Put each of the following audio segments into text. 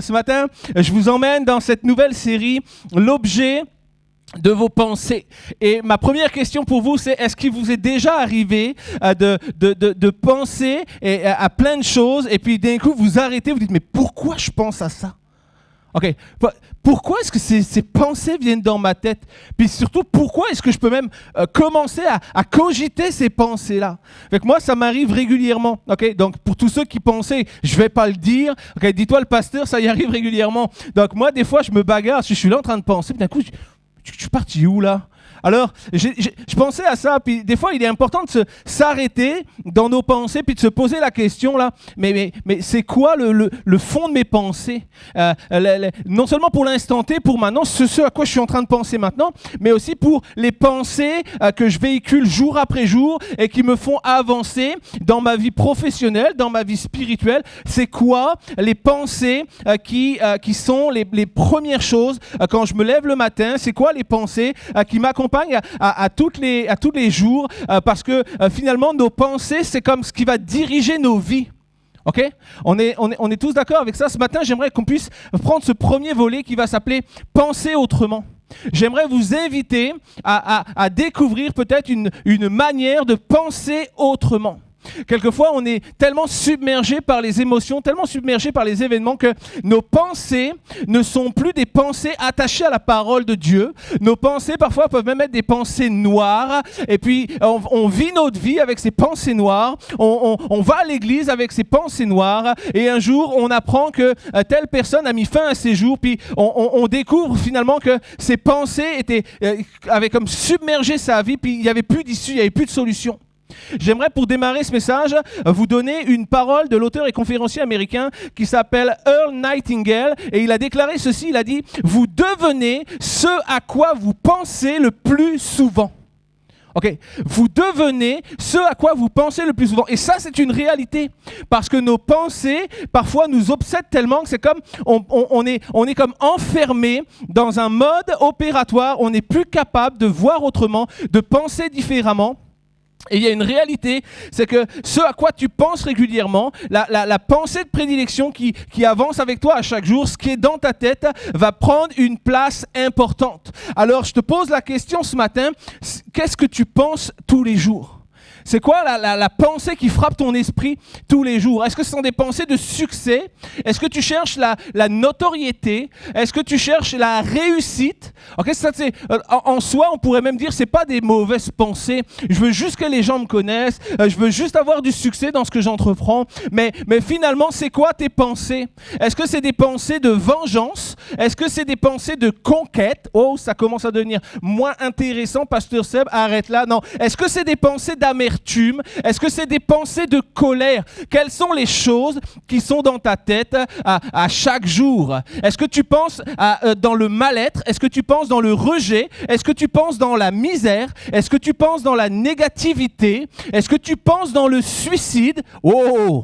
Ce matin, je vous emmène dans cette nouvelle série, l'objet de vos pensées. Et ma première question pour vous, c'est est-ce qu'il vous est déjà arrivé de penser à plein de choses et puis d'un coup vous arrêtez, vous dites mais pourquoi je pense à ça? Ok, pourquoi est-ce que ces pensées viennent dans ma tête? Puis surtout, pourquoi est-ce que je peux même commencer à cogiter ces pensées-là? Fait que moi, ça m'arrive régulièrement. Ok, donc pour tous ceux qui pensaient, je vais pas le dire. Ok, dis-toi le pasteur, ça y arrive régulièrement. Donc moi, des fois, je me bagarre, je suis là en train de penser, puis d'un coup, je suis parti où là? Alors, je pensais à ça, puis des fois, il est important de s'arrêter dans nos pensées, puis de se poser la question, là, mais c'est quoi le fond de mes pensées? Non seulement pour l'instant T, pour maintenant, ce à quoi je suis en train de penser maintenant, mais aussi pour les pensées que je véhicule jour après jour et qui me font avancer dans ma vie professionnelle, dans ma vie spirituelle. C'est quoi les pensées qui sont les premières choses quand je me lève le matin? C'est quoi les pensées qui m'accompagnent à tous les jours, parce que finalement nos pensées c'est comme ce qui va diriger nos vies. Ok, on est tous d'accord avec ça. Ce matin, j'aimerais qu'on puisse prendre ce premier volet qui va s'appeler penser autrement. J'aimerais vous inviter à découvrir peut-être une manière de penser autrement. Quelquefois, on est tellement submergé par les émotions, tellement submergé par les événements que nos pensées ne sont plus des pensées attachées à la parole de Dieu. Nos pensées, parfois, peuvent même être des pensées noires. Et puis, on vit notre vie avec ces pensées noires. On va à l'église avec ces pensées noires. Et un jour, on apprend que telle personne a mis fin à ses jours. Puis, on découvre finalement que ces pensées avaient comme submergé sa vie. Puis, il n'y avait plus d'issue, il n'y avait plus de solution. J'aimerais pour démarrer ce message vous donner une parole de l'auteur et conférencier américain qui s'appelle Earl Nightingale et il a déclaré ceci, il a dit « Vous devenez ce à quoi vous pensez le plus souvent ». Ok, vous devenez ce à quoi vous pensez le plus souvent. Et ça, c'est une réalité. Parce que nos pensées, parfois, nous obsèdent tellement que c'est comme, on est comme enfermé dans un mode opératoire. On n'est plus capable de voir autrement, de penser différemment. Et il y a une réalité, c'est que ce à quoi tu penses régulièrement, la pensée de prédilection qui avance avec toi à chaque jour, ce qui est dans ta tête, va prendre une place importante. Alors, je te pose la question ce matin, qu'est-ce que tu penses tous les jours ? C'est quoi la pensée qui frappe ton esprit tous les jours? Est-ce que ce sont des pensées de succès? Est-ce que tu cherches la notoriété? Est-ce que tu cherches la réussite? Okay, ça, en soi, on pourrait même dire que ce n'est pas des mauvaises pensées. Je veux juste que les gens me connaissent. Je veux juste avoir du succès dans ce que j'entreprends. Mais finalement, c'est quoi tes pensées? Est-ce que c'est des pensées de vengeance? Est-ce que c'est des pensées de conquête? Oh, ça commence à devenir moins intéressant. Pasteur Seb, arrête là. Non. Est-ce que c'est des pensées d'amertume? Est-ce que c'est des pensées de colère? Quelles sont les choses qui sont dans ta tête à chaque jour? Est-ce que tu penses dans le mal-être? Est-ce que tu penses dans le rejet? Est-ce que tu penses dans la misère? Est-ce que tu penses dans la négativité? Est-ce que tu penses dans le suicide? Oh!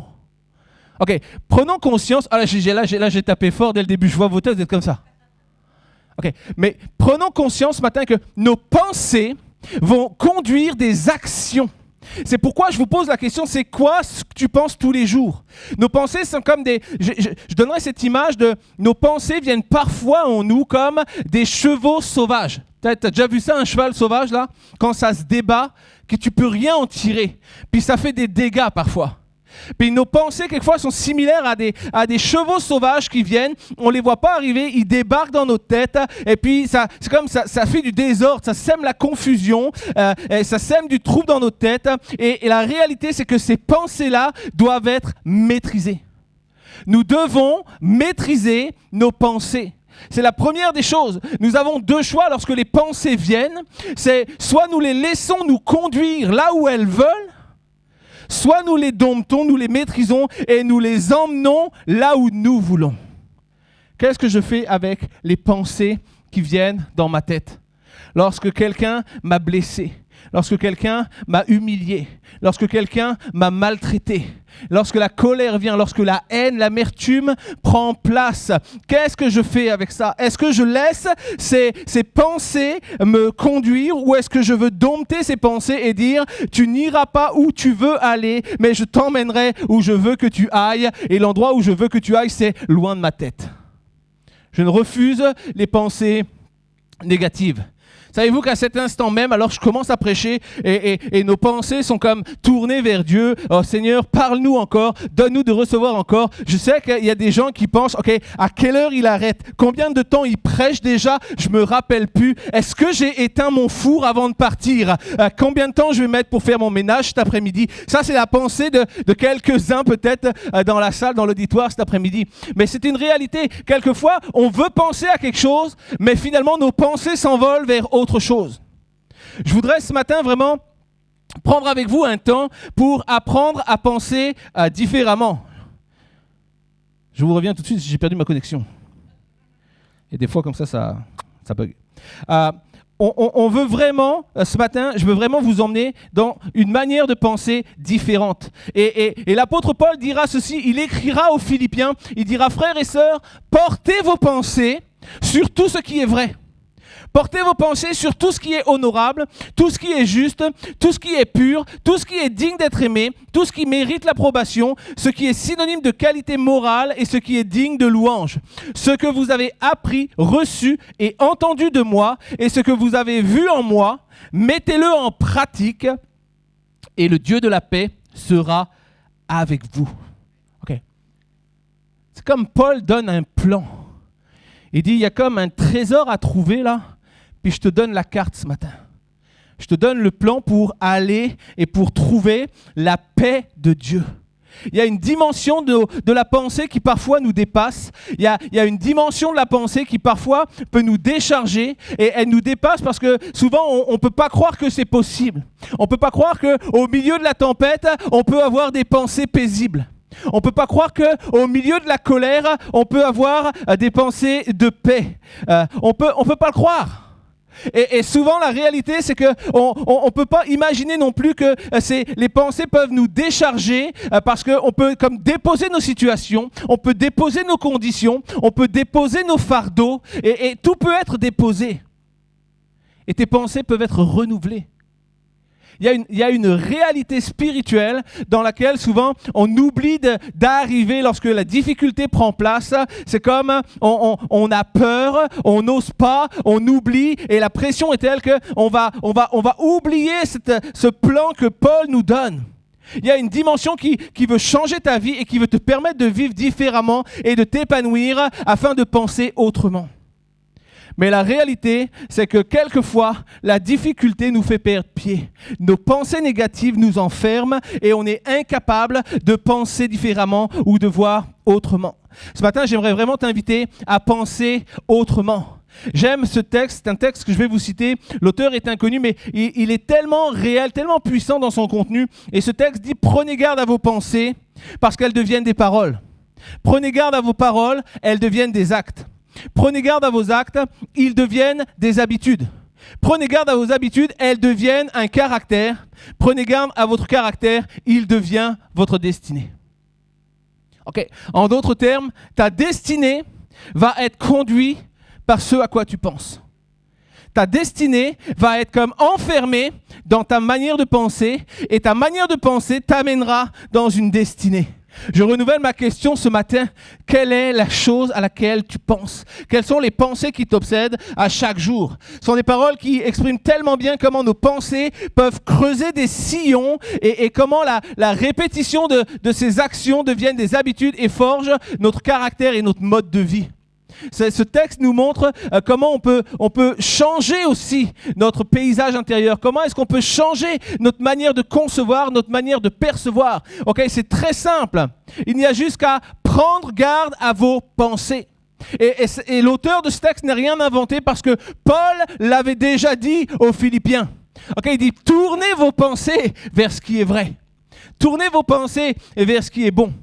Ok, prenons conscience. Ah là, j'ai tapé fort dès le début. Je vois vos têtes, vous êtes comme ça. Ok, mais prenons conscience ce matin que nos pensées vont conduire des actions. C'est pourquoi je vous pose la question, c'est quoi ce que tu penses tous les jours? Nos pensées sont comme des... Je donnerai cette image de... Nos pensées viennent parfois en nous comme des chevaux sauvages. Tu as déjà vu ça, un cheval sauvage, là? Quand ça se débat, que tu peux rien en tirer. Puis ça fait des dégâts parfois. Puis nos pensées, quelquefois, sont similaires à des chevaux sauvages qui viennent, on ne les voit pas arriver, ils débarquent dans notre tête, et puis c'est comme ça fait du désordre, ça sème la confusion, ça sème du trouble dans notre tête, et la réalité, c'est que ces pensées-là doivent être maîtrisées. Nous devons maîtriser nos pensées. C'est la première des choses. Nous avons deux choix lorsque les pensées viennent, c'est soit nous les laissons nous conduire là où elles veulent, soit nous les domptons, nous les maîtrisons et nous les emmenons là où nous voulons. Qu'est-ce que je fais avec les pensées qui viennent dans ma tête? Lorsque quelqu'un m'a blessé, lorsque quelqu'un m'a humilié, lorsque quelqu'un m'a maltraité, lorsque la colère vient, lorsque la haine, l'amertume prend place, qu'est-ce que je fais avec ça? Est-ce que je laisse ces pensées me conduire ou est-ce que je veux dompter ces pensées et dire « Tu n'iras pas où tu veux aller, mais je t'emmènerai où je veux que tu ailles et l'endroit où je veux que tu ailles, c'est loin de ma tête. » Je ne refuse les pensées négatives. Savez-vous qu'à cet instant même, alors je commence à prêcher et nos pensées sont comme tournées vers Dieu. Oh Seigneur, parle-nous encore, donne-nous de recevoir encore. Je sais qu'il y a des gens qui pensent, ok, à quelle heure il arrête? Combien de temps il prêche déjà? Je me rappelle plus. Est-ce que j'ai éteint mon four avant de partir? Combien de temps je vais mettre pour faire mon ménage cet après-midi? Ça, c'est la pensée de quelques-uns peut-être dans la salle, dans l'auditoire cet après-midi. Mais c'est une réalité. Quelquefois, on veut penser à quelque chose, mais finalement, nos pensées s'envolent vers autre chose. Je voudrais ce matin vraiment prendre avec vous un temps pour apprendre à penser différemment. Je vous reviens tout de suite si j'ai perdu ma connexion. Et des fois comme ça bug. On veut vraiment, ce matin, je veux vraiment vous emmener dans une manière de penser différente. Et l'apôtre Paul dira ceci, il écrira aux Philippiens, il dira, frères et sœurs, portez vos pensées sur tout ce qui est vrai. Portez vos pensées sur tout ce qui est honorable, tout ce qui est juste, tout ce qui est pur, tout ce qui est digne d'être aimé, tout ce qui mérite l'approbation, ce qui est synonyme de qualité morale et ce qui est digne de louange. Ce que vous avez appris, reçu et entendu de moi et ce que vous avez vu en moi, mettez-le en pratique et le Dieu de la paix sera avec vous. Okay. C'est comme Paul donne un plan. Il dit, il y a comme un trésor à trouver là. Puis je te donne la carte ce matin. Je te donne le plan pour aller et pour trouver la paix de Dieu. Il y a une dimension de la pensée qui parfois nous dépasse. Il y a une dimension de la pensée qui parfois peut nous décharger et elle nous dépasse parce que souvent on ne peut pas croire que c'est possible. On ne peut pas croire qu'au milieu de la tempête, on peut avoir des pensées paisibles. On ne peut pas croire qu'au milieu de la colère, on peut avoir des pensées de paix. On peut pas le croire. Et souvent, la réalité, c'est qu'on ne peut pas imaginer non plus que les pensées peuvent nous décharger parce qu'on peut comme déposer nos situations, on peut déposer nos conditions, on peut déposer nos fardeaux et tout peut être déposé. Et tes pensées peuvent être renouvelées. Il y a une réalité spirituelle dans laquelle souvent on oublie d'arriver lorsque la difficulté prend place. C'est comme on a peur, on n'ose pas, on oublie et la pression est telle qu'on va oublier ce plan que Paul nous donne. Il y a une dimension qui veut changer ta vie et qui veut te permettre de vivre différemment et de t'épanouir afin de penser autrement. Mais la réalité, c'est que quelquefois, la difficulté nous fait perdre pied. Nos pensées négatives nous enferment et on est incapable de penser différemment ou de voir autrement. Ce matin, j'aimerais vraiment t'inviter à penser autrement. J'aime ce texte, c'est un texte que je vais vous citer. L'auteur est inconnu, mais il est tellement réel, tellement puissant dans son contenu. Et ce texte dit « Prenez garde à vos pensées parce qu'elles deviennent des paroles. Prenez garde à vos paroles, elles deviennent des actes. Prenez garde à vos actes, ils deviennent des habitudes. Prenez garde à vos habitudes, elles deviennent un caractère. Prenez garde à votre caractère, il devient votre destinée. » Ok. En d'autres termes, ta destinée va être conduite par ce à quoi tu penses. Ta destinée va être comme enfermée dans ta manière de penser et ta manière de penser t'amènera dans une destinée. Je renouvelle ma question ce matin. Quelle est la chose à laquelle tu penses? Quelles sont les pensées qui t'obsèdent à chaque jour? Ce sont des paroles qui expriment tellement bien comment nos pensées peuvent creuser des sillons et comment la répétition de ces actions deviennent des habitudes et forgent notre caractère et notre mode de vie. Ce texte nous montre comment on peut changer aussi notre paysage intérieur. Comment est-ce qu'on peut changer notre manière de concevoir, notre manière de percevoir. Ok, c'est très simple. Il n'y a juste qu'à prendre garde à vos pensées. Et l'auteur de ce texte n'a rien inventé parce que Paul l'avait déjà dit aux Philippiens. Ok, il dit tournez vos pensées vers ce qui est vrai. Tournez vos pensées vers ce qui est bon.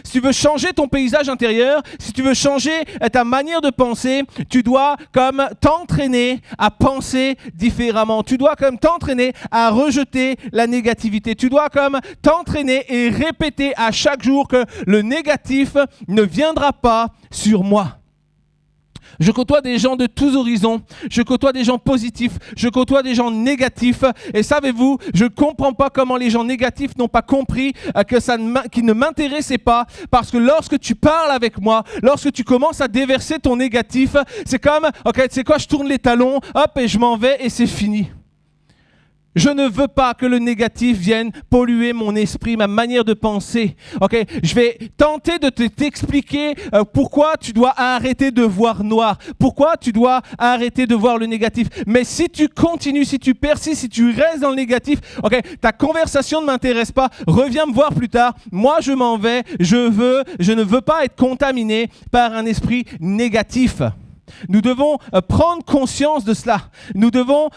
Si tu veux changer ton paysage intérieur, si tu veux changer ta manière de penser, tu dois comme t'entraîner à penser différemment. Tu dois comme t'entraîner à rejeter la négativité. Tu dois comme t'entraîner et répéter à chaque jour que le négatif ne viendra pas sur moi. Je côtoie des gens de tous horizons, je côtoie des gens positifs, je côtoie des gens négatifs. Et savez-vous, je ne comprends pas comment les gens négatifs n'ont pas compris qu'ils ne m'intéressaient pas. Parce que lorsque tu parles avec moi, lorsque tu commences à déverser ton négatif, c'est comme, ok, tu sais quoi, je tourne les talons, hop, et je m'en vais et c'est fini. Je ne veux pas que le négatif vienne polluer mon esprit, ma manière de penser. Ok, je vais tenter de t'expliquer pourquoi tu dois arrêter de voir noir, pourquoi tu dois arrêter de voir le négatif. Mais si tu continues, si tu persistes, si tu restes dans le négatif, ok, ta conversation ne m'intéresse pas, reviens me voir plus tard. Moi, je m'en vais, je ne veux pas être contaminé par un esprit négatif. Nous devons prendre conscience de cela. Nous devons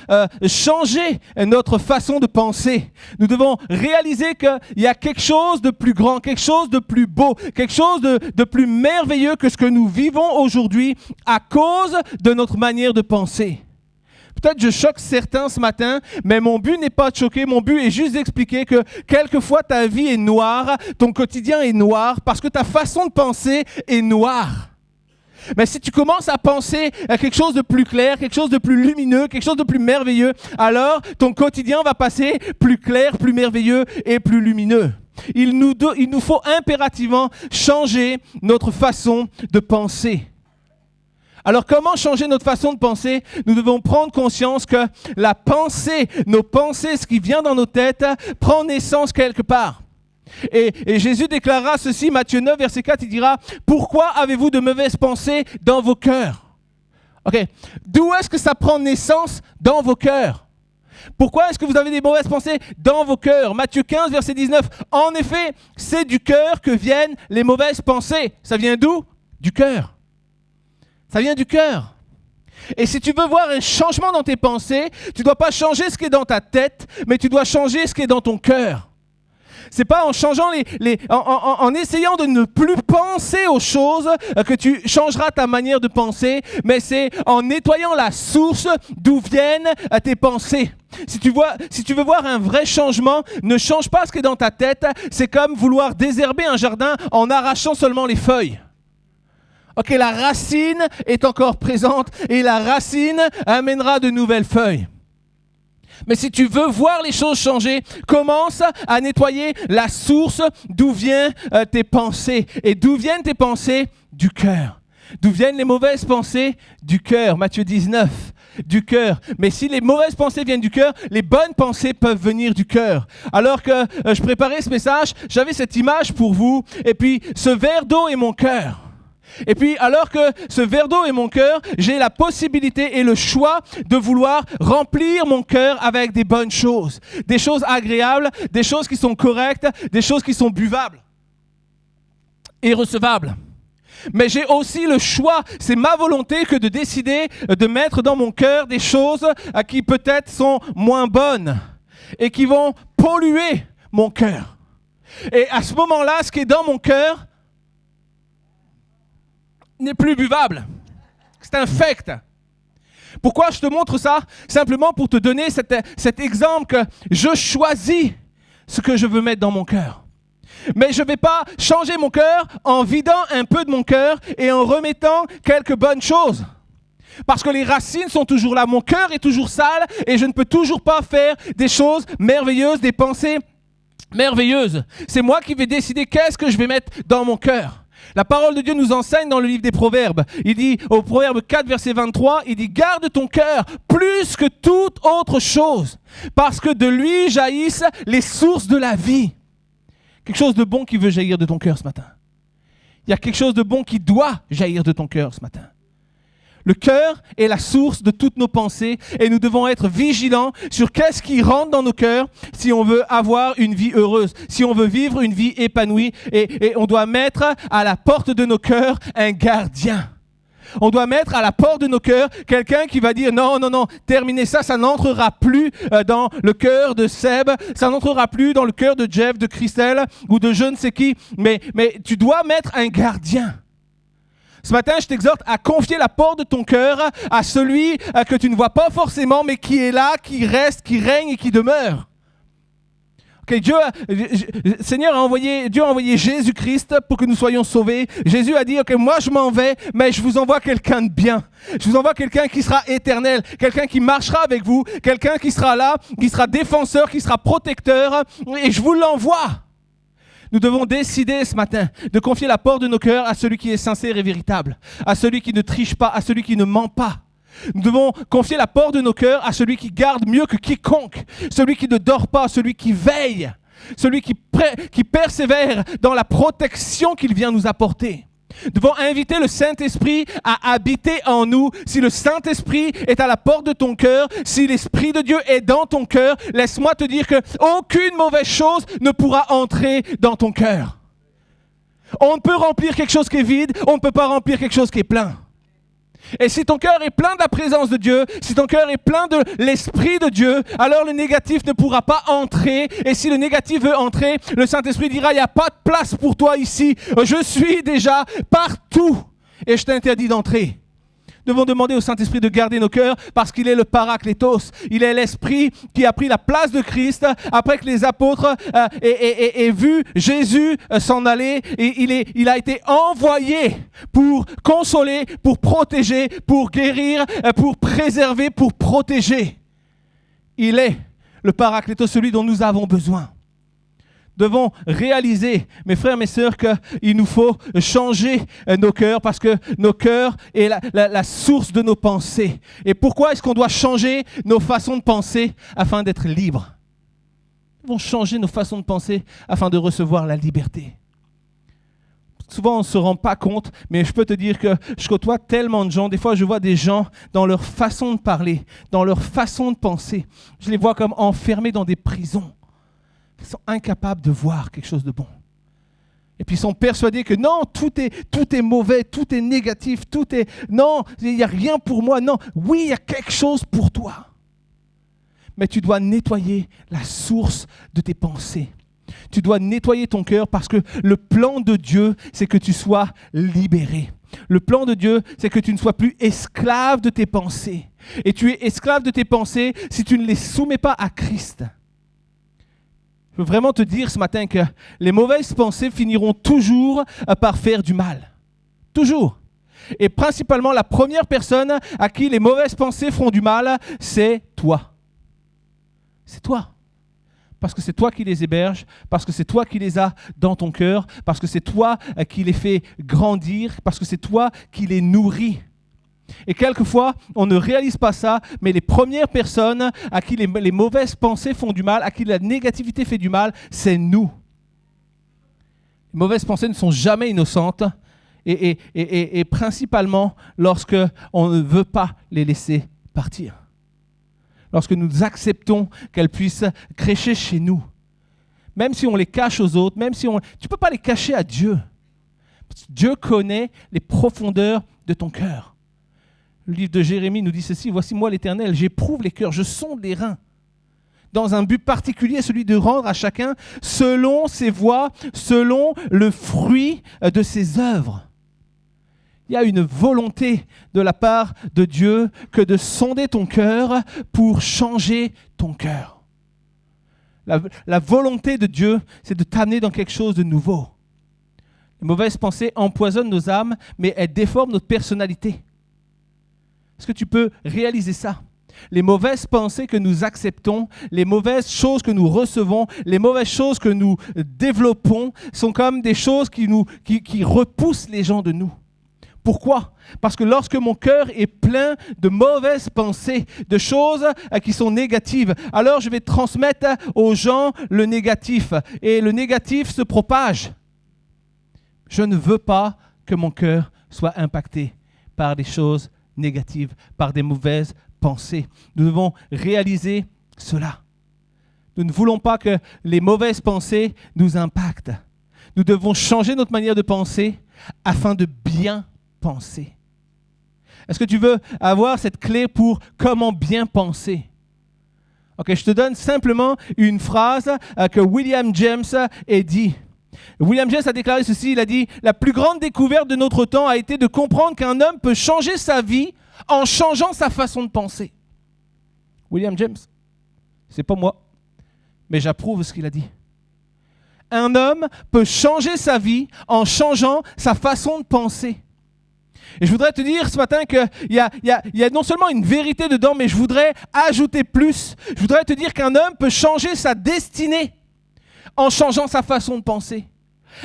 changer notre façon de penser. Nous devons réaliser qu'il y a quelque chose de plus grand, quelque chose de plus beau, quelque chose de plus merveilleux que ce que nous vivons aujourd'hui à cause de notre manière de penser. Peut-être je choque certains ce matin, mais mon but n'est pas de choquer, mon but est juste d'expliquer que quelquefois ta vie est noire, ton quotidien est noir parce que ta façon de penser est noire. Mais si tu commences à penser à quelque chose de plus clair, quelque chose de plus lumineux, quelque chose de plus merveilleux, alors ton quotidien va passer plus clair, plus merveilleux et plus lumineux. Il nous faut impérativement changer notre façon de penser. Alors comment changer notre façon de penser? Nous devons prendre conscience que la pensée, nos pensées, ce qui vient dans nos têtes, prend naissance quelque part. Et Jésus déclara ceci, Matthieu 9, verset 4, il dira « Pourquoi avez-vous de mauvaises pensées dans vos cœurs ?» Ok. D'où est-ce que ça prend naissance dans vos cœurs? Pourquoi est-ce que vous avez des mauvaises pensées dans vos cœurs? Matthieu 15, verset 19. En effet, c'est du cœur que viennent les mauvaises pensées. Ça vient d'où? Du cœur. Ça vient du cœur. Et si tu veux voir un changement dans tes pensées, tu ne dois pas changer ce qui est dans ta tête, mais tu dois changer ce qui est dans ton cœur. C'est pas en changeant en essayant de ne plus penser aux choses que tu changeras ta manière de penser, mais c'est en nettoyant la source d'où viennent tes pensées. Si tu veux voir un vrai changement, ne change pas ce qui est dans ta tête. C'est comme vouloir désherber un jardin en arrachant seulement les feuilles. Ok, la racine est encore présente et la racine amènera de nouvelles feuilles. Mais si tu veux voir les choses changer, commence à nettoyer la source d'où viennent tes pensées. Et d'où viennent tes pensées? Du cœur. D'où viennent les mauvaises pensées? Du cœur. Matthieu 19, du cœur. Mais si les mauvaises pensées viennent du cœur, les bonnes pensées peuvent venir du cœur. Alors que je préparais ce message, j'avais cette image pour vous. Et puis, ce verre d'eau est mon cœur. Et puis, alors que ce verre d'eau est mon cœur, j'ai la possibilité et le choix de vouloir remplir mon cœur avec des bonnes choses. Des choses agréables, des choses qui sont correctes, des choses qui sont buvables et recevables. Mais j'ai aussi le choix, c'est ma volonté que de décider de mettre dans mon cœur des choses qui peut-être sont moins bonnes et qui vont polluer mon cœur. Et à ce moment-là, ce qui est dans mon cœur n'est plus buvable. C'est infect. Pourquoi je te montre ça? Simplement pour te donner cet exemple que je choisis ce que je veux mettre dans mon cœur. Mais je ne vais pas changer mon cœur en vidant un peu de mon cœur et en remettant quelques bonnes choses. Parce que les racines sont toujours là. Mon cœur est toujours sale et je ne peux toujours pas faire des choses merveilleuses, des pensées merveilleuses. C'est moi qui vais décider qu'est-ce que je vais mettre dans mon cœur. La parole de Dieu nous enseigne dans le livre des Proverbes. Il dit, au Proverbe 4, verset 23, il dit « Garde ton cœur plus que toute autre chose, parce que de lui jaillissent les sources de la vie. » Quelque chose de bon qui veut jaillir de ton cœur ce matin. Il y a quelque chose de bon qui doit jaillir de ton cœur ce matin. Le cœur est la source de toutes nos pensées et nous devons être vigilants sur qu'est-ce qui rentre dans nos cœurs si on veut avoir une vie heureuse, si on veut vivre une vie épanouie. Et on doit mettre à la porte de nos cœurs un gardien. On doit mettre à la porte de nos cœurs quelqu'un qui va dire non, terminez ça, ça n'entrera plus dans le cœur de Seb, ça n'entrera plus dans le cœur de Jeff, de Christelle ou de je ne sais qui. Mais tu dois mettre un gardien. Ce matin, je t'exhorte à confier la porte de ton cœur à celui que tu ne vois pas forcément, mais qui est là, qui reste, qui règne et qui demeure. Okay, Dieu a envoyé Jésus-Christ pour que nous soyons sauvés. Jésus a dit, ok, moi je m'en vais, mais je vous envoie quelqu'un de bien. Je vous envoie quelqu'un qui sera éternel, quelqu'un qui marchera avec vous, quelqu'un qui sera là, qui sera défenseur, qui sera protecteur, et je vous l'envoie. Nous devons décider ce matin de confier la porte de nos cœurs à celui qui est sincère et véritable, à celui qui ne triche pas, à celui qui ne ment pas. Nous devons confier la porte de nos cœurs à celui qui garde mieux que quiconque, celui qui ne dort pas, celui qui veille, celui qui persévère dans la protection qu'il vient nous apporter. Nous devons inviter le Saint-Esprit à habiter en nous. Si le Saint-Esprit est à la porte de ton cœur, si l'Esprit de Dieu est dans ton cœur, laisse-moi te dire qu'aucune mauvaise chose ne pourra entrer dans ton cœur. On ne peut remplir quelque chose qui est vide, on ne peut pas remplir quelque chose qui est plein. Et si ton cœur est plein de la présence de Dieu, si ton cœur est plein de l'Esprit de Dieu, alors le négatif ne pourra pas entrer. Et si le négatif veut entrer, le Saint-Esprit dira, il n'y a pas de place pour toi ici. Je suis déjà partout et je t'interdis d'entrer. Nous devons demander au Saint-Esprit de garder nos cœurs parce qu'il est le Paraklétos. Il est l'Esprit qui a pris la place de Christ après que les apôtres aient vu Jésus s'en aller. Et il a été envoyé pour consoler, pour protéger, pour guérir, pour préserver, pour protéger. Il est le Paraklétos, celui dont nous avons besoin. Devons réaliser, mes frères, mes sœurs, qu'il nous faut changer nos cœurs parce que nos cœurs est la source de nos pensées. Et pourquoi est-ce qu'on doit changer nos façons de penser afin d'être libres? Nous devons changer nos façons de penser afin de recevoir la liberté. Souvent, on ne se rend pas compte, mais je peux te dire que je côtoie tellement de gens. Des fois, je vois des gens dans leur façon de parler, dans leur façon de penser. Je les vois comme enfermés dans des prisons. Ils sont incapables de voir quelque chose de bon. Et puis ils sont persuadés que non, tout est mauvais, tout est négatif, non, il n'y a rien pour moi. Non, oui, il y a quelque chose pour toi. Mais tu dois nettoyer la source de tes pensées. Tu dois nettoyer ton cœur parce que le plan de Dieu, c'est que tu sois libéré. Le plan de Dieu, c'est que tu ne sois plus esclave de tes pensées. Et tu es esclave de tes pensées si tu ne les soumets pas à Christ. Je veux vraiment te dire ce matin que les mauvaises pensées finiront toujours par faire du mal. Toujours. Et principalement, la première personne à qui les mauvaises pensées feront du mal, c'est toi. C'est toi. Parce que c'est toi qui les héberges, parce que c'est toi qui les as dans ton cœur, parce que c'est toi qui les fais grandir, parce que c'est toi qui les nourris. Et quelquefois, on ne réalise pas ça, mais les premières personnes à qui les mauvaises pensées font du mal, à qui la négativité fait du mal, c'est nous. Les mauvaises pensées ne sont jamais innocentes et principalement lorsque on ne veut pas les laisser partir. Lorsque nous acceptons qu'elles puissent crécher chez nous. Même si on les cache aux autres, tu ne peux pas les cacher à Dieu. Dieu connaît les profondeurs de ton cœur. Le livre de Jérémie nous dit ceci, « Voici moi l'Éternel, j'éprouve les cœurs, je sonde les reins. » Dans un but particulier, celui de rendre à chacun selon ses voies, selon le fruit de ses œuvres. Il y a une volonté de la part de Dieu que de sonder ton cœur pour changer ton cœur. La volonté de Dieu, c'est de t'amener dans quelque chose de nouveau. Les mauvaises pensées empoisonnent nos âmes, mais elles déforment notre personnalité. Est-ce que tu peux réaliser ça? Les mauvaises pensées que nous acceptons, les mauvaises choses que nous recevons, les mauvaises choses que nous développons sont comme des choses qui repoussent les gens de nous. Pourquoi? Parce que lorsque mon cœur est plein de mauvaises pensées, de choses qui sont négatives, alors je vais transmettre aux gens le négatif. Et le négatif se propage. Je ne veux pas que mon cœur soit impacté par des choses négatives, par des mauvaises pensées. Nous devons réaliser cela. Nous ne voulons pas que les mauvaises pensées nous impactent. Nous devons changer notre manière de penser afin de bien penser. Est-ce que tu veux avoir cette clé pour comment bien penser? Ok, je te donne simplement une phrase que William James a dit. William James a déclaré ceci, il a dit « La plus grande découverte de notre temps a été de comprendre qu'un homme peut changer sa vie en changeant sa façon de penser. » William James, c'est pas moi, mais j'approuve ce qu'il a dit. Un homme peut changer sa vie en changeant sa façon de penser. Et je voudrais te dire ce matin qu'il y a non seulement une vérité dedans, mais je voudrais ajouter plus. Je voudrais te dire qu'un homme peut changer sa destinée en changeant sa façon de penser.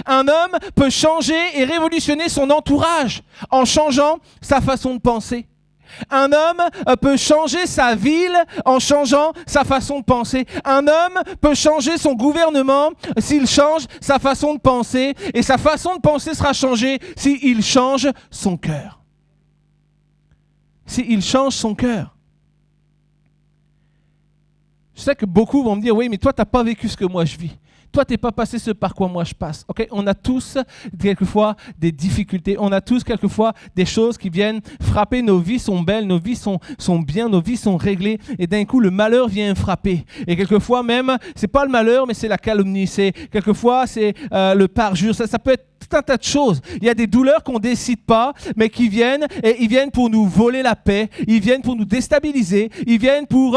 Un homme peut changer et révolutionner son entourage en changeant sa façon de penser. Un homme peut changer sa ville en changeant sa façon de penser. Un homme peut changer son gouvernement s'il change sa façon de penser. Et sa façon de penser sera changée s'il change son cœur. S'il change son cœur. Je sais que beaucoup vont me dire, oui, mais toi, tu n'as pas vécu ce que moi je vis. Toi, tu n'es pas passé ce par quoi moi je passe. Okay? On a tous quelquefois des difficultés. On a tous quelquefois des choses qui viennent frapper. Nos vies sont belles, nos vies sont bien, nos vies sont réglées. Et d'un coup, le malheur vient frapper. Et quelquefois même, ce n'est pas le malheur, mais c'est la calomnie. Quelquefois, c'est le parjure. Ça peut être tout un tas de choses. Il y a des douleurs qu'on ne décide pas, mais qui viennent, et ils viennent pour nous voler la paix, ils viennent pour nous déstabiliser, ils viennent pour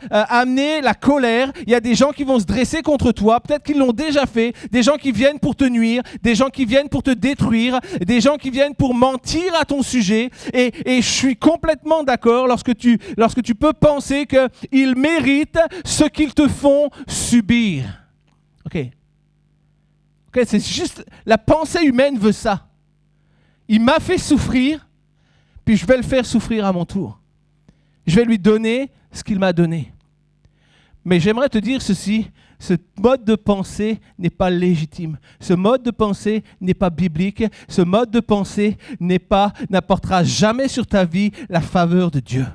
amener la colère. Il y a des gens qui vont se dresser contre toi, peut-être qu'ils l'ont déjà fait, des gens qui viennent pour te nuire, des gens qui viennent pour te détruire, des gens qui viennent pour mentir à ton sujet. Et je suis complètement d'accord lorsque tu peux penser qu'ils méritent ce qu'ils te font subir. OK. C'est juste, la pensée humaine veut ça. Il m'a fait souffrir, puis je vais le faire souffrir à mon tour. Je vais lui donner ce qu'il m'a donné. Mais j'aimerais te dire ceci, ce mode de pensée n'est pas légitime. Ce mode de pensée n'est pas biblique. Ce mode de pensée n'apportera jamais sur ta vie la faveur de Dieu.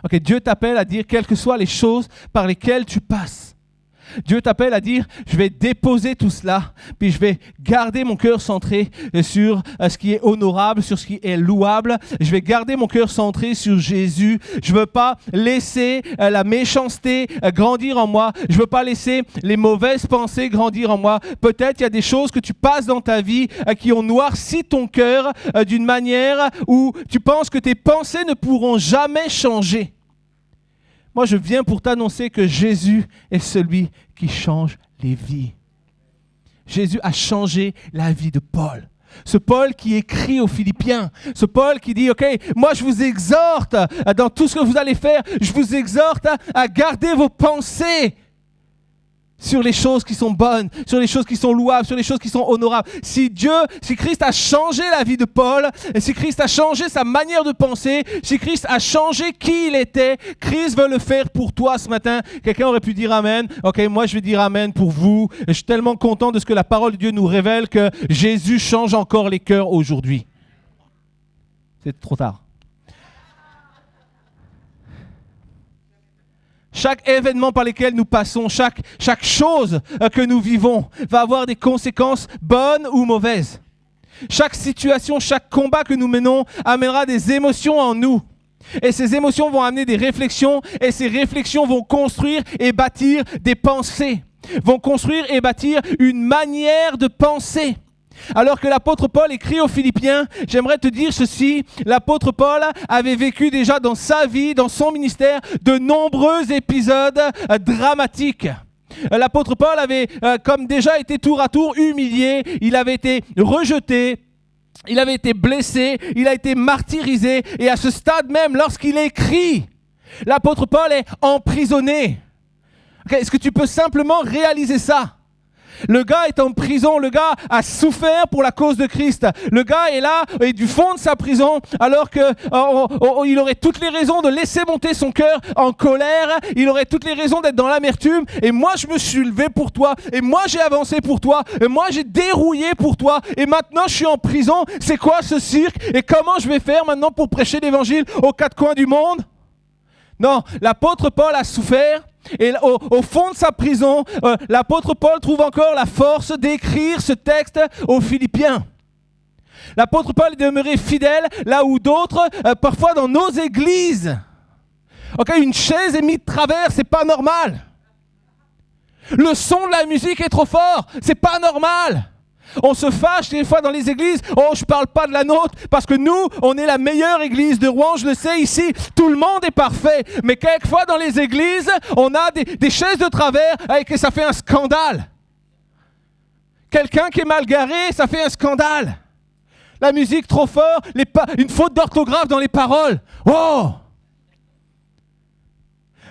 Okay, Dieu t'appelle à dire, quelles que soient les choses par lesquelles tu passes, Dieu t'appelle à dire, je vais déposer tout cela, puis je vais garder mon cœur centré sur ce qui est honorable, sur ce qui est louable. Je vais garder mon cœur centré sur Jésus. Je ne veux pas laisser la méchanceté grandir en moi. Je ne veux pas laisser les mauvaises pensées grandir en moi. Peut-être il y a des choses que tu passes dans ta vie qui ont noirci ton cœur d'une manière où tu penses que tes pensées ne pourront jamais changer. Moi, je viens pour t'annoncer que Jésus est celui qui change les vies. Jésus a changé la vie de Paul. Ce Paul qui écrit aux Philippiens, ce Paul qui dit, OK, moi je vous exhorte dans tout ce que vous allez faire, je vous exhorte à garder vos pensées sur les choses qui sont bonnes, sur les choses qui sont louables, sur les choses qui sont honorables. Si Christ a changé la vie de Paul, et si Christ a changé sa manière de penser, si Christ a changé qui il était, Christ veut le faire pour toi ce matin. Quelqu'un aurait pu dire Amen. Ok, moi je vais dire Amen pour vous. Je suis tellement content de ce que la parole de Dieu nous révèle que Jésus change encore les cœurs aujourd'hui. C'est trop tard. Chaque événement par lequel nous passons, chaque chose que nous vivons va avoir des conséquences bonnes ou mauvaises. Chaque situation, chaque combat que nous menons amènera des émotions en nous. Et ces émotions vont amener des réflexions et ces réflexions vont construire et bâtir des pensées, vont construire et bâtir une manière de penser. Alors que l'apôtre Paul écrit aux Philippiens, j'aimerais te dire ceci, l'apôtre Paul avait vécu déjà dans sa vie, dans son ministère, de nombreux épisodes dramatiques. L'apôtre Paul avait comme déjà été tour à tour humilié, il avait été rejeté, il avait été blessé, il a été martyrisé et à ce stade même, lorsqu'il écrit, l'apôtre Paul est emprisonné. Okay, est-ce que tu peux simplement réaliser ça? Le gars est en prison, le gars a souffert pour la cause de Christ. Le gars est là, et du fond de sa prison, alors qu'il aurait toutes les raisons de laisser monter son cœur en colère. Il aurait toutes les raisons d'être dans l'amertume. Et moi, je me suis levé pour toi. Et moi, j'ai avancé pour toi. Et moi, j'ai dérouillé pour toi. Et maintenant, je suis en prison. C'est quoi ce cirque? Et comment je vais faire maintenant pour prêcher l'évangile aux quatre coins du monde? Non, l'apôtre Paul a souffert. Et au fond de sa prison, l'apôtre Paul trouve encore la force d'écrire ce texte aux Philippiens. L'apôtre Paul est demeuré fidèle là où d'autres, parfois dans nos églises, une chaise est mise de travers, c'est pas normal. Le son de la musique est trop fort, c'est pas normal. On se fâche des fois dans les églises. Oh, je parle pas de la nôtre parce que nous, on est la meilleure église de Rouen. Je le sais ici, tout le monde est parfait. Mais quelquefois dans les églises, on a des chaises de travers et ça fait un scandale. Quelqu'un qui est mal garé, ça fait un scandale. La musique trop fort, une faute d'orthographe dans les paroles. Oh!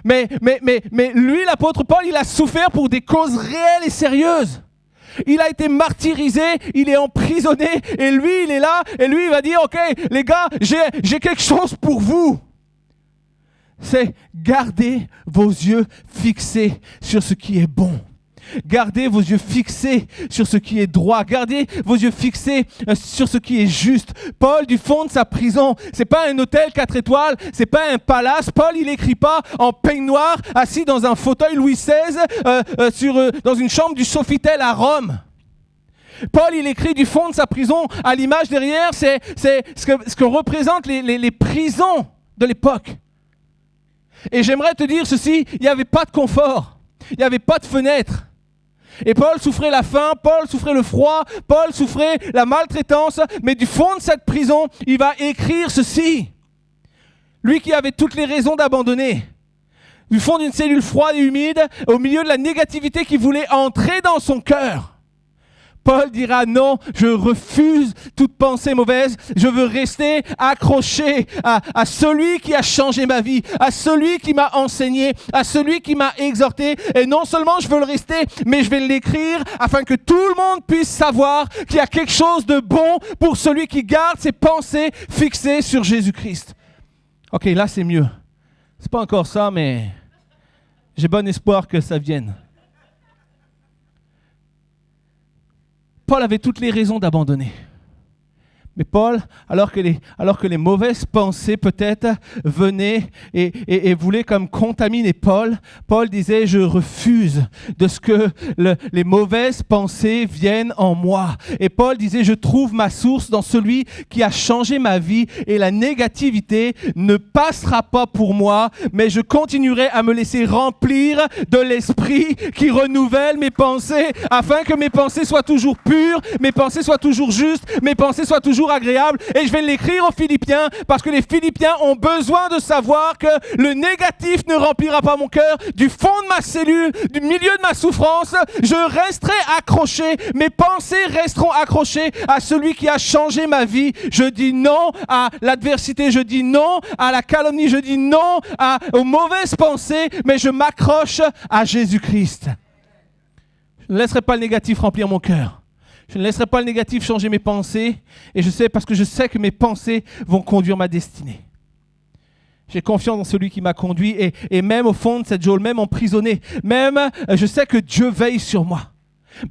Mais lui, l'apôtre Paul, il a souffert pour des causes réelles et sérieuses. Il a été martyrisé, il est emprisonné, et lui, il est là, et lui, il va dire, OK, les gars, j'ai quelque chose pour vous. C'est garder vos yeux fixés sur ce qui est bon. Gardez vos yeux fixés sur ce qui est droit. Gardez vos yeux fixés sur ce qui est juste. Paul, du fond de sa prison, c'est pas un hôtel 4 étoiles, c'est pas un palace. Paul, il écrit pas en peignoir, assis dans un fauteuil Louis XVI, dans une chambre du Sofitel à Rome. Paul, il écrit du fond de sa prison. À l'image derrière, c'est ce que représentent les prisons de l'époque. Et j'aimerais te dire ceci, il n'y avait pas de confort, il n'y avait pas de fenêtre. Et Paul souffrait la faim, Paul souffrait le froid, Paul souffrait la maltraitance, mais du fond de cette prison, il va écrire ceci. Lui qui avait toutes les raisons d'abandonner, du fond d'une cellule froide et humide, au milieu de la négativité qui voulait entrer dans son cœur, Paul dira non, je refuse toute pensée mauvaise, je veux rester accroché à celui qui a changé ma vie, à celui qui m'a enseigné, à celui qui m'a exhorté. Et non seulement je veux le rester, mais je vais l'écrire afin que tout le monde puisse savoir qu'il y a quelque chose de bon pour celui qui garde ses pensées fixées sur Jésus-Christ. Ok, là c'est mieux. C'est pas encore ça, mais j'ai bon espoir que ça vienne. Paul avait toutes les raisons d'abandonner. Mais Paul, alors que les mauvaises pensées peut-être venaient et voulaient comme contaminer Paul, Paul disait « Je refuse de ce que les mauvaises pensées viennent en moi. » Et Paul disait « Je trouve ma source dans celui qui a changé ma vie et la négativité ne passera pas pour moi, mais je continuerai à me laisser remplir de l'esprit qui renouvelle mes pensées afin que mes pensées soient toujours pures, mes pensées soient toujours justes, mes pensées soient toujours agréable. Et je vais l'écrire aux Philippiens parce que les Philippiens ont besoin de savoir que le négatif ne remplira pas mon cœur. Du fond de ma cellule, du milieu de ma souffrance, je resterai accroché. Mes pensées resteront accrochées à celui qui a changé ma vie. Je dis non à l'adversité, je dis non à la calomnie, je dis non aux mauvaises pensées, mais je m'accroche à Jésus-Christ. Je ne laisserai pas le négatif remplir mon cœur. Je ne laisserai pas le négatif changer mes pensées. Et parce que je sais que mes pensées vont conduire ma destinée. J'ai confiance dans celui qui m'a conduit. Et même au fond de cette geôle, même emprisonné, même je sais que Dieu veille sur moi.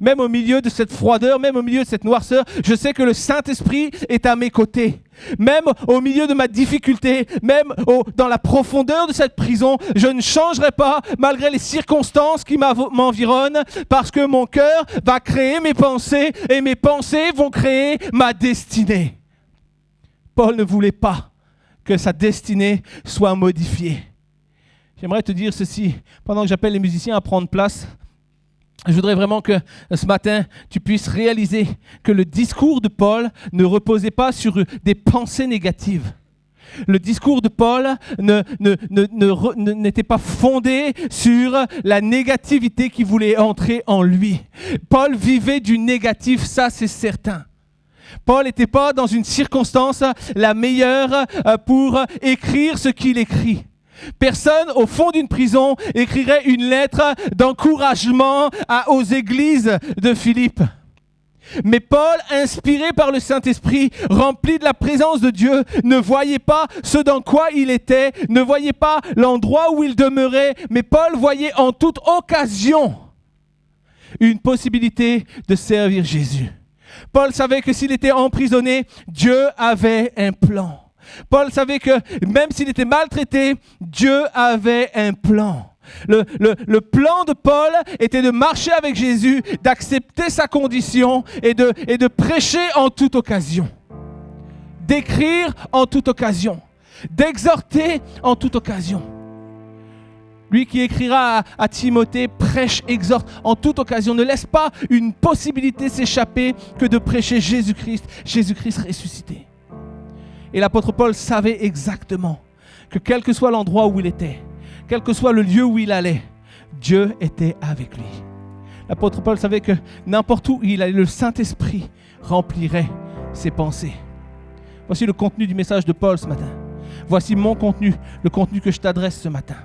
Même au milieu de cette froideur, même au milieu de cette noirceur, je sais que le Saint-Esprit est à mes côtés. Même au milieu de ma difficulté, même dans la profondeur de cette prison, je ne changerai pas malgré les circonstances qui m'environnent parce que mon cœur va créer mes pensées et mes pensées vont créer ma destinée. Paul ne voulait pas que sa destinée soit modifiée. J'aimerais te dire ceci, pendant que j'appelle les musiciens à prendre place. Je voudrais vraiment que ce matin, tu puisses réaliser que le discours de Paul ne reposait pas sur des pensées négatives. Le discours de Paul n'était pas fondé sur la négativité qui voulait entrer en lui. Paul vivait du négatif, ça c'est certain. Paul n'était pas dans une circonstance la meilleure pour écrire ce qu'il écrit. Personne au fond d'une prison écrirait une lettre d'encouragement aux églises de Philippe. Mais Paul, inspiré par le Saint-Esprit, rempli de la présence de Dieu, ne voyait pas ce dans quoi il était, ne voyait pas l'endroit où il demeurait, mais Paul voyait en toute occasion une possibilité de servir Jésus. Paul savait que s'il était emprisonné, Dieu avait un plan. Paul savait que même s'il était maltraité, Dieu avait un plan. Le plan de Paul était de marcher avec Jésus, d'accepter sa condition et de prêcher en toute occasion, d'écrire en toute occasion, d'exhorter en toute occasion. Lui qui écrira à Timothée, prêche, exhorte en toute occasion. Ne laisse pas une possibilité s'échapper que de prêcher Jésus-Christ ressuscité. Et l'apôtre Paul savait exactement que quel que soit l'endroit où il était, quel que soit le lieu où il allait, Dieu était avec lui. L'apôtre Paul savait que n'importe où il allait, le Saint-Esprit remplirait ses pensées. Voici le contenu du message de Paul ce matin. Voici mon contenu, le contenu que je t'adresse ce matin.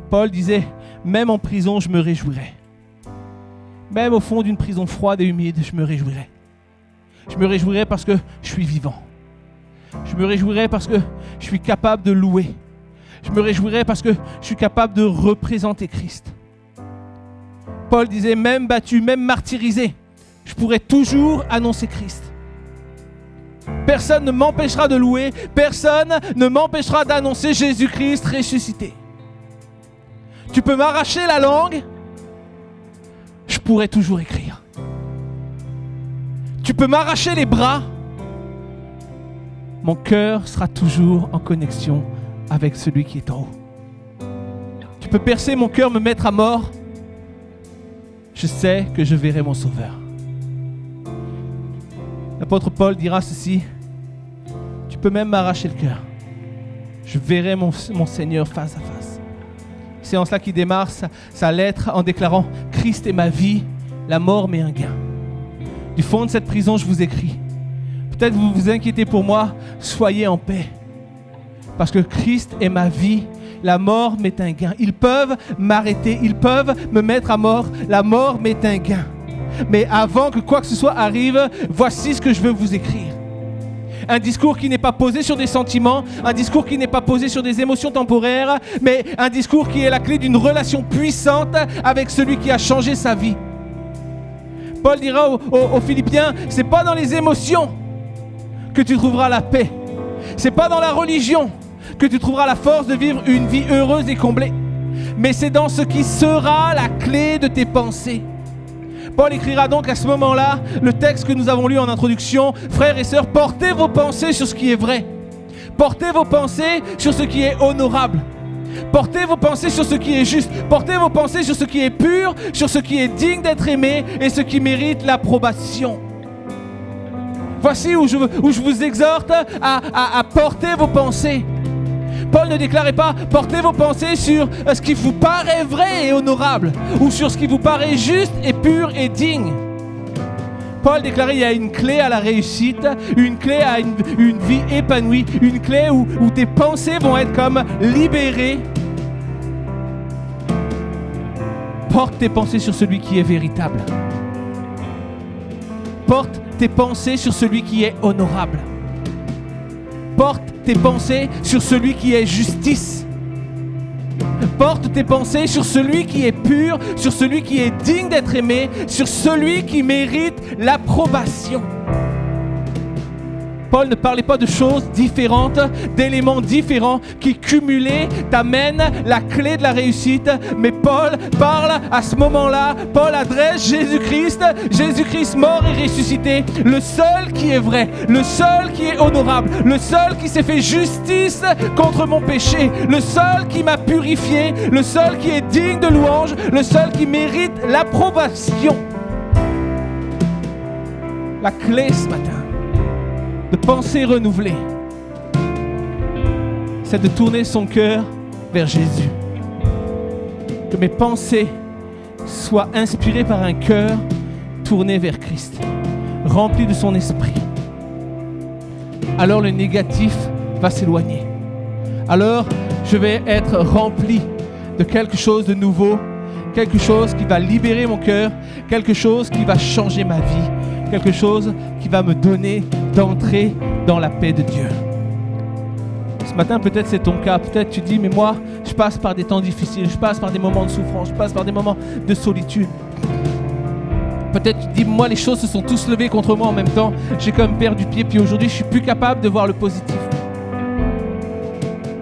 Paul disait, même en prison, je me réjouirai. Même au fond d'une prison froide et humide, je me réjouirai. Je me réjouirai parce que je suis vivant. Je me réjouirai parce que je suis capable de louer. Je me réjouirai parce que je suis capable de représenter Christ. Paul disait, même battu, même martyrisé, je pourrai toujours annoncer Christ. Personne ne m'empêchera de louer, personne ne m'empêchera d'annoncer Jésus-Christ ressuscité. Tu peux m'arracher la langue, je pourrai toujours écrire. Tu peux m'arracher les bras, mon cœur sera toujours en connexion avec celui qui est en haut. Tu peux percer mon cœur, me mettre à mort, je sais que je verrai mon Sauveur. L'apôtre Paul dira ceci, tu peux même m'arracher le cœur, je verrai mon Seigneur face à face. C'est en cela qu'il démarre sa lettre en déclarant « Christ est ma vie, la mort m'est un gain. Du fond de cette prison, je vous écris. Peut-être vous vous inquiétez pour moi, soyez en paix. Parce que Christ est ma vie, la mort m'est un gain. Ils peuvent m'arrêter, ils peuvent me mettre à mort, la mort m'est un gain. Mais avant que quoi que ce soit arrive, voici ce que je veux vous écrire. Un discours qui n'est pas posé sur des sentiments, un discours qui n'est pas posé sur des émotions temporaires, mais un discours qui est la clé d'une relation puissante avec celui qui a changé sa vie. Paul dira aux Philippiens, c'est pas dans les émotions que tu trouveras la paix. C'est pas dans la religion que tu trouveras la force de vivre une vie heureuse et comblée. Mais c'est dans ce qui sera la clé de tes pensées. Paul écrira donc à ce moment-là le texte que nous avons lu en introduction. Frères et sœurs, portez vos pensées sur ce qui est vrai. Portez vos pensées sur ce qui est honorable. Portez vos pensées sur ce qui est juste. Portez vos pensées sur ce qui est pur, sur ce qui est digne d'être aimé et ce qui mérite l'approbation. Voici où je vous exhorte à porter vos pensées. Paul ne déclarait pas « portez vos pensées sur ce qui vous paraît vrai et honorable » ou sur ce qui vous paraît juste et pur et digne. Paul déclarait « il y a une clé à la réussite, une clé à une vie épanouie, une clé où tes pensées vont être comme libérées. » Porte tes pensées sur celui qui est véritable. Porte tes pensées sur celui qui est honorable. Porte tes pensées sur celui qui est justice. Porte tes pensées sur celui qui est pur, sur celui qui est digne d'être aimé, sur celui qui mérite l'approbation. Paul ne parlait pas de choses différentes, d'éléments différents qui cumulés t'amènent la clé de la réussite. Mais Paul parle à ce moment-là, Paul adresse Jésus-Christ mort et ressuscité, le seul qui est vrai, le seul qui est honorable, le seul qui s'est fait justice contre mon péché, le seul qui m'a purifié, le seul qui est digne de louange, le seul qui mérite l'approbation. La clé ce matin de pensée renouvelée, c'est de tourner son cœur vers Jésus. Que mes pensées soient inspirées par un cœur tourné vers Christ, rempli de son esprit. Alors le négatif va s'éloigner. Alors je vais être rempli de quelque chose de nouveau, quelque chose qui va libérer mon cœur, quelque chose qui va changer ma vie, quelque chose qui va me donner d'entrer dans la paix de Dieu. Ce matin, peut-être c'est ton cas. Peut-être tu dis, mais moi, je passe par des temps difficiles, je passe par des moments de souffrance, je passe par des moments de solitude. Peut-être tu dis, moi, les choses se sont tous levées contre moi en même temps. J'ai comme perdu pied, puis aujourd'hui, je suis plus capable de voir le positif.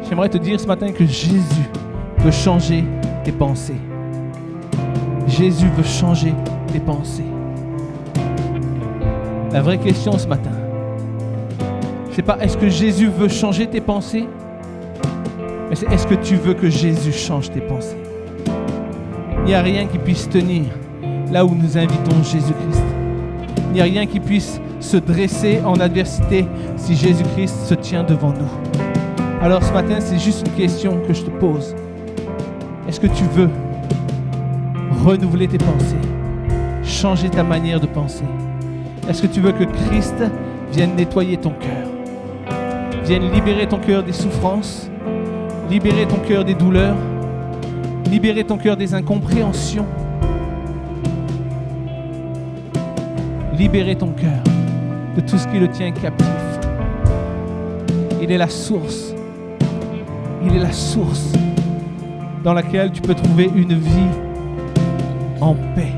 J'aimerais te dire ce matin que Jésus veut changer tes pensées. Jésus veut changer tes pensées. La vraie question ce matin, c'est pas est-ce que Jésus veut changer tes pensées, Mais c'est est-ce que tu veux que Jésus change tes pensées? Il n'y a rien qui puisse tenir là où nous invitons Jésus-Christ. Il n'y a rien qui puisse se dresser en adversité si Jésus-Christ se tient devant nous. Alors ce matin, c'est juste une question que je te pose. Est-ce que tu veux renouveler tes pensées, changer ta manière de penser? Est-ce que tu veux que Christ vienne nettoyer ton cœur, vienne libérer ton cœur des souffrances, libérer ton cœur des douleurs, libérer ton cœur des incompréhensions, libérer ton cœur de tout ce qui le tient captif? Il est la source. Il est la source dans laquelle tu peux trouver une vie en paix.